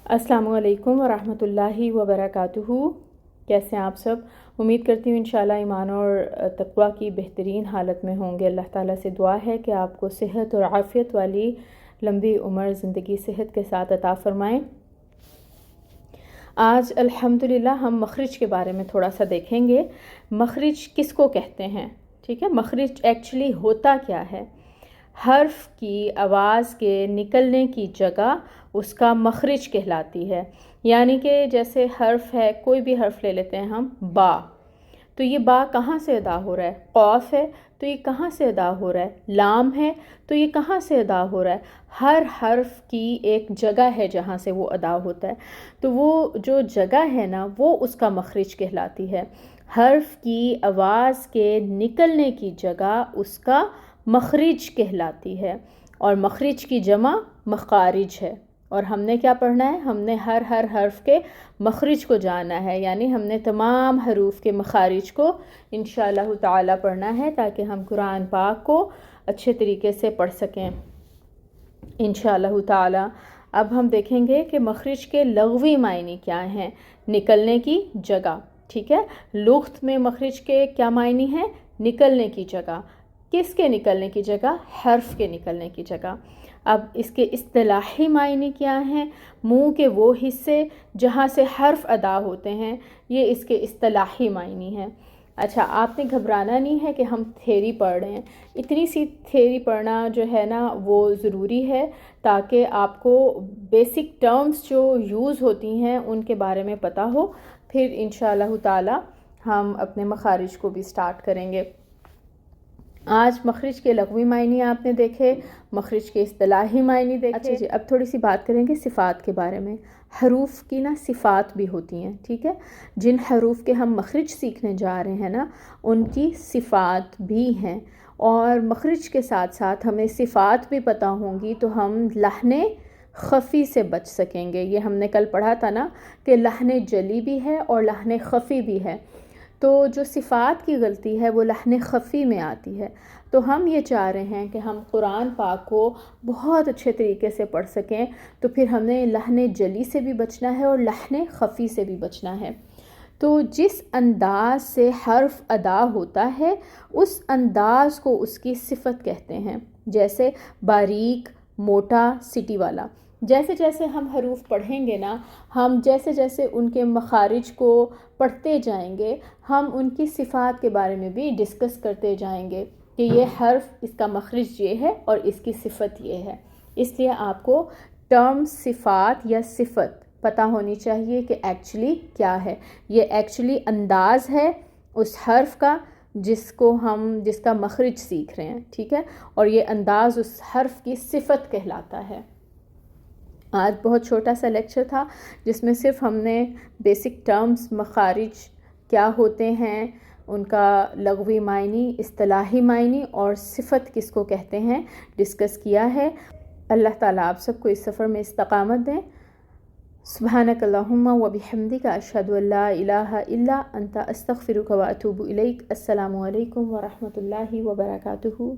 अस्सलामु अलैकुम वरहमतुल्लाहि वबरकातुहू। कैसे हैं आप सब? उम्मीद करती हूँ इंशाल्लाह ईमान और तक़वा की बेहतरीन हालत में होंगे। अल्लाह ताला से दुआ है कि आपको सेहत और आफ़ियत वाली लंबी उम्र ज़िंदगी सेहत के साथ अता फ़रमाएँ। आज अल्हम्दुलिल्लाह हम मखरिज के बारे में थोड़ा सा देखेंगे। मखरिज किसको कहते हैं? ठीक है, मखरिज एक्चुअली होता क्या है? हर्फ की आवाज़ के निकलने की जगह उसका मखरिज कहलाती है। यानी कि जैसे हर्फ है, कोई भी हर्फ ले लेते हैं हम, बा, तो ये बा कहाँ से अदा हो रहा है? कौफ है तो ये कहाँ से अदा हो रहा है? लाम है तो ये कहाँ से अदा हो रहा है? हर हर्फ की एक जगह है जहाँ से वो अदा होता है, तो वो जो जगह है ना, वो उसका मखरिज कहलाती है। हर्फ की आवाज़ के निकलने की जगह उसका मखरिज कहलाती है, और मखरिज की जमा मखारिज है। और हमने क्या पढ़ना है? हमने हर हर्फ के मखरिज को जाना है, यानी हमने तमाम हरूफ के मखारिज को इंशाअल्लाह ताला पढ़ना है, ताकि हम कुरान पाक को अच्छे तरीके से पढ़ सकें इंशाअल्लाह ताला। अब हम देखेंगे कि मखरिज के लग़वी मायने क्या हैं। निकलने की जगह, ठीक है। लुग़त में मखरिज के क्या मायने हैं? निकलने की जगह। किसके निकलने की जगह? हर्फ के निकलने की जगह। अब इसके इस्तिलाही मायने क्या हैं? मुंह के वो हिस्से जहाँ से हर्फ अदा होते हैं, ये इसके इस्तिलाही मायने हैं। अच्छा, आपने घबराना नहीं है कि हम थ्योरी पढ़ रहे हैं। इतनी सी थ्योरी पढ़ना जो है ना, वो ज़रूरी है, ताकि आपको बेसिक टर्म्स जो यूज़ होती हैं उनके बारे में पता हो। फिर इंशाअल्लाह ताला हम अपने मखारिज को भी स्टार्ट करेंगे। आज मखरिज के लग़वी मायने आपने देखे, मखरिज के इस्तिलाही मायने देखे। अच्छा जी, अब थोड़ी सी बात करेंगे सिफ़ात के बारे में। हरूफ की ना सिफ़ात भी होती हैं, ठीक है। जिन हरूफ के हम मखरिज सीखने जा रहे हैं ना, उनकी सिफ़ात भी हैं, और मखरिज के साथ साथ हमें सिफ़ात भी पता होंगी तो हम लहने ख़फ़ी से बच सकेंगे। ये हमने कल पढ़ा था ना कि लहने जली भी है और लहने ख़फ़ी भी है। तो जो सिफ़ात की गलती है वो लहने ख़फ़ी में आती है। तो हम ये चाह रहे हैं कि हम कुरान पाक को बहुत अच्छे तरीके से पढ़ सकें, तो फिर हमें लहने जली से भी बचना है और लहने ख़फ़ी से भी बचना है। तो जिस अंदाज़ से हर्फ अदा होता है, उस अंदाज़ को उसकी सिफ़त कहते हैं। जैसे बारीक, मोटा, सिटी वाला। जैसे जैसे हम हरूफ पढ़ेंगे ना, हम जैसे जैसे उनके मखारिज को पढ़ते जाएंगे, हम उनकी सिफ़ात के बारे में भी डिस्कस करते जाएंगे कि ये हर्फ, इसका मखरिज ये है और इसकी सिफ़त ये है। इसलिए आपको टर्म सिफ़ात या सिफ़त पता होनी चाहिए कि एक्चुअली क्या है। ये एक्चुअली अंदाज़ है उस हर्फ का जिसका मखरिज सीख रहे हैं, ठीक है। और ये अंदाज़ उस हर्फ की सिफ़त कहलाता है। आज बहुत छोटा सा लेक्चर था जिसमें सिर्फ हमने बेसिक टर्म्स, मखारिज क्या होते हैं, उनका लग़वी मायने, इस्तिलाही मायने और सिफ़त किसको कहते हैं, डिस्कस किया है। अल्लाह ताला आप सबको इस सफ़र में इस्तक़ामत दें। सुब्हानकल्लाहुम्मा व बिहम्दिका अशहदु अल्ला इलाहा इल्ला अंता अस्तग़फिरुका व अतूबु इलैक। अस्सलामु अलैकुम व रहमतुल्लाहि व बरकातुहू।